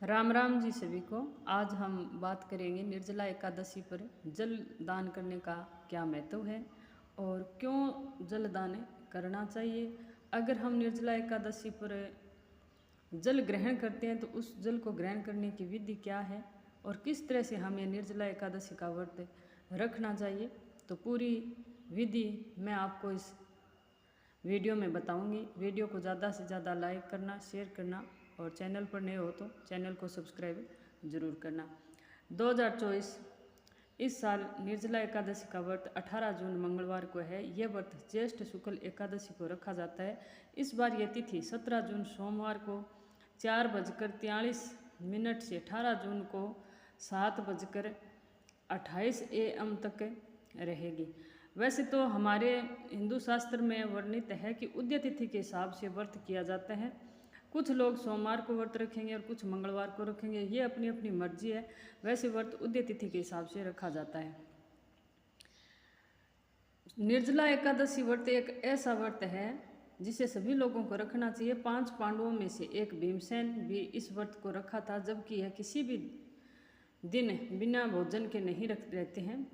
राम राम जी सभी को। आज हम बात करेंगे निर्जला एकादशी पर जल दान करने का क्या महत्व है और क्यों जल दान करना चाहिए। अगर हम निर्जला एकादशी पर जल ग्रहण करते हैं तो उस जल को ग्रहण करने की विधि क्या है और किस तरह से हमें निर्जला एकादशी का व्रत रखना चाहिए, तो पूरी विधि मैं आपको इस वीडियो में बताऊंगी। वीडियो को ज़्यादा से ज़्यादा लाइक करना, शेयर करना और चैनल पर नए हो तो चैनल को सब्सक्राइब जरूर करना। 2024 इस साल निर्जला एकादशी का व्रत 18 जून मंगलवार को है। यह व्रत ज्येष्ठ शुक्ल एकादशी को रखा जाता है। इस बार यह तिथि 17 जून सोमवार को 4:43 से 18 जून को 7:28 AM तक रहेगी। वैसे तो हमारे हिंदू शास्त्र में वर्णित है कि उदय तिथि के हिसाब से व्रत किया जाता है। कुछ लोग सोमवार को व्रत रखेंगे और कुछ मंगलवार को रखेंगे, ये अपनी अपनी मर्जी है। वैसे व्रत उदय तिथि के हिसाब से रखा जाता है। निर्जला एकादशी व्रत एक ऐसा व्रत है जिसे सभी लोगों को रखना चाहिए। 5 पांडवों में से एक भीमसेन भी इस व्रत को रखा था, जबकि यह किसी भी दिन बिना भोजन के नहीं रहते हैं,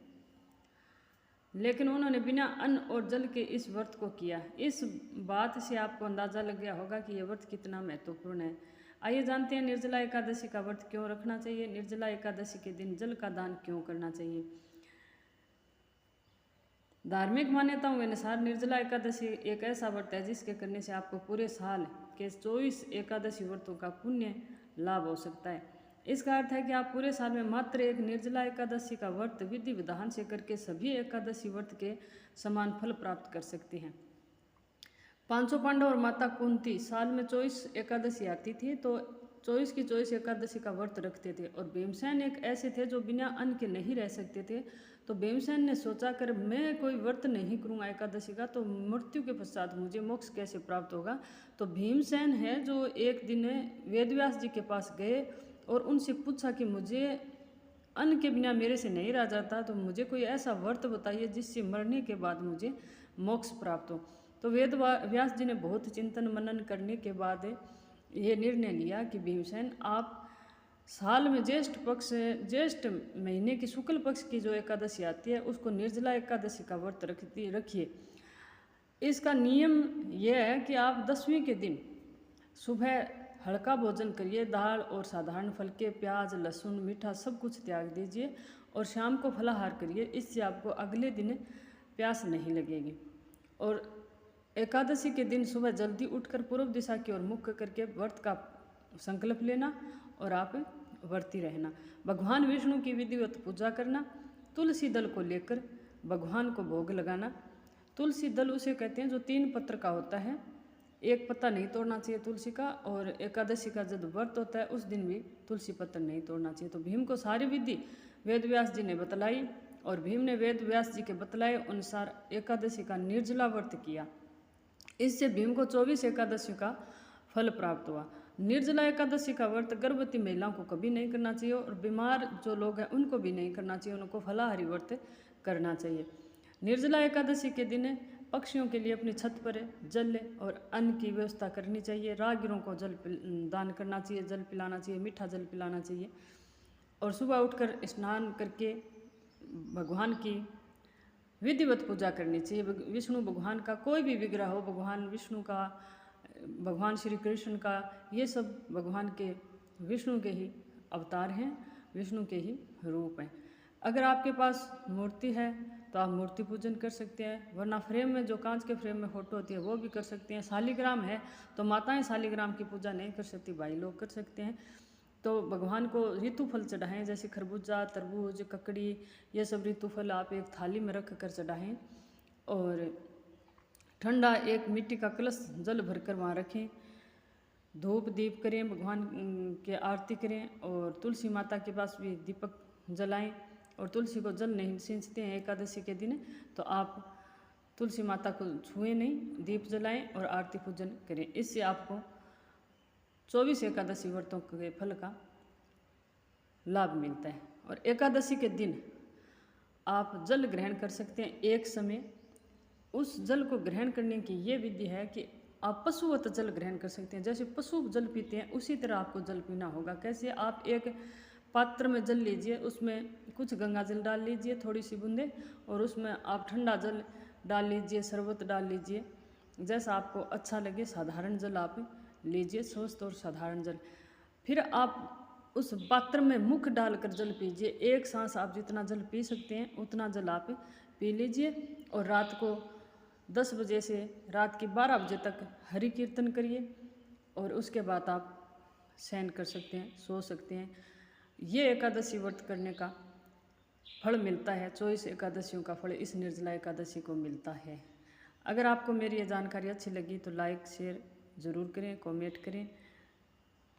लेकिन उन्होंने बिना अन्न और जल के इस व्रत को किया। इस बात से आपको अंदाज़ा लग गया होगा कि यह व्रत कितना महत्वपूर्ण है। आइए जानते हैं निर्जला एकादशी का व्रत क्यों रखना चाहिए, निर्जला एकादशी के दिन जल का दान क्यों करना चाहिए। धार्मिक मान्यताओं के अनुसार निर्जला एकादशी एक ऐसा व्रत है जिसके करने से आपको पूरे साल के 24 एकादशी व्रतों का पुण्य लाभ हो सकता है। इसका अर्थ है कि आप पूरे साल में मात्र एक निर्जला एकादशी का व्रत विधि विधान से करके सभी एकादशी व्रत के समान फल प्राप्त कर सकते हैं। 500 पांडव और माता कुंती साल में 24 एकादशी आती थी तो 24 की 24 एकादशी का व्रत रखते थे। और भीमसेन एक ऐसे थे जो बिना अन्न के नहीं रह सकते थे। तो भीमसेन ने सोचा कर मैं कोई व्रत नहीं करूँगा एकादशी का तो मृत्यु के पश्चात मुझे मोक्ष कैसे प्राप्त होगा। तो भीमसेन है जो एक दिन वेदव्यास जी के पास गए और उनसे पूछा कि मुझे अन्न के बिना मेरे से नहीं रह जाता, तो मुझे कोई ऐसा व्रत बताइए जिससे मरने के बाद मुझे मोक्ष प्राप्त हो। तो व्यास जी ने बहुत चिंतन मनन करने के बाद ये निर्णय लिया कि भीमसेन आप साल में ज्येष्ठ महीने की शुक्ल पक्ष की जो एकादशी आती है उसको निर्जला एकादशी का व्रत रखिए। इसका नियम यह है कि आप 10वीं के दिन सुबह हल्का भोजन करिए, दाल और साधारण फल के, प्याज लहसुन मीठा सब कुछ त्याग दीजिए और शाम को फलाहार करिए। इससे आपको अगले दिन प्यास नहीं लगेगी। और एकादशी के दिन सुबह जल्दी उठकर पूर्व दिशा की ओर मुख करके व्रत का संकल्प लेना और आप व्रती रहना। भगवान विष्णु की विधिवत पूजा करना, तुलसी दल को लेकर भगवान को भोग लगाना। तुलसी दल उसे कहते हैं जो 3 पत्र का होता है, एक पत्ता नहीं तोड़ना चाहिए तुलसी का। और एकादशी का जब व्रत होता है उस दिन भी तुलसी पत्र नहीं तोड़ना चाहिए। तो भीम को सारी विधि वेदव्यास जी ने बतलाई और भीम ने वेदव्यास जी के बतलाए अनुसार एकादशी का निर्जला व्रत किया। इससे भीम को 24 एकादशी का फल प्राप्त हुआ। निर्जला एकादशी का व्रत गर्भवती महिलाओं को कभी नहीं करना चाहिए और बीमार जो लोग हैं उनको भी नहीं करना चाहिए, उनको फलाहारी व्रत करना चाहिए। निर्जला एकादशी के दिन पक्षियों के लिए अपनी छत पर जल और अन्न की व्यवस्था करनी चाहिए। राहगीरों को जल दान करना चाहिए, जल पिलाना चाहिए, मीठा जल पिलाना चाहिए। और सुबह उठकर स्नान करके भगवान की विधिवत पूजा करनी चाहिए। विष्णु भगवान का कोई भी विग्रह हो, भगवान विष्णु का, भगवान श्री कृष्ण का, ये सब भगवान के विष्णु के ही अवतार हैं, विष्णु के ही रूप हैं। अगर आपके पास मूर्ति है तो आप मूर्ति पूजन कर सकते हैं, वरना फ्रेम में जो कांच के फ्रेम में फोटो होती है वो भी कर सकते हैं। शालिग्राम है तो माताएं शालिग्राम की पूजा नहीं कर सकती, भाई लोग कर सकते हैं। तो भगवान को ऋतु फल चढ़ाएं, जैसे खरबूजा, तरबूज, ककड़ी, ये सब ऋतु फल आप एक थाली में रख कर चढ़ाएं। और ठंडा एक मिट्टी का कलश जल भरकर वहाँ रखें, धूप दीप करें, भगवान के आरती करें और तुलसी माता के पास भी दीपक जलाएं। और तुलसी को जल नहीं सींचते हैं एकादशी के दिन तो आप तुलसी माता को छुएं नहीं, दीप जलाएं और आरती पूजन करें। इससे आपको 24 एकादशी व्रतों के फल का लाभ मिलता है। और एकादशी के दिन आप जल ग्रहण कर सकते हैं एक समय। उस जल को ग्रहण करने की ये विधि है कि आप पशुवत जल ग्रहण कर सकते हैं। जैसे पशु जल पीते हैं उसी तरह आपको जल पीना होगा। कैसे? आप एक पात्र में जल लीजिए, उसमें कुछ गंगा जल डाल लीजिए, थोड़ी सी बूंदे, और उसमें आप ठंडा जल डाल लीजिए, शरबत डाल लीजिए, जैसा आपको अच्छा लगे। साधारण जल आप लीजिए, स्वस्थ और साधारण जल। फिर आप उस पात्र में मुख डालकर जल पीजिए। एक सांस आप जितना जल पी सकते हैं उतना जल आप पी लीजिए। और रात को 10 बजे से रात के 12 बजे तक हरि कीर्तन करिए, और उसके बाद आप शयन कर सकते हैं, सो सकते हैं। ये एकादशी व्रत करने का फल मिलता है। 24 एकादशियों का फल इस निर्जला एकादशी को मिलता है। अगर आपको मेरी ये जानकारी अच्छी लगी तो लाइक शेयर ज़रूर करें, कमेंट करें।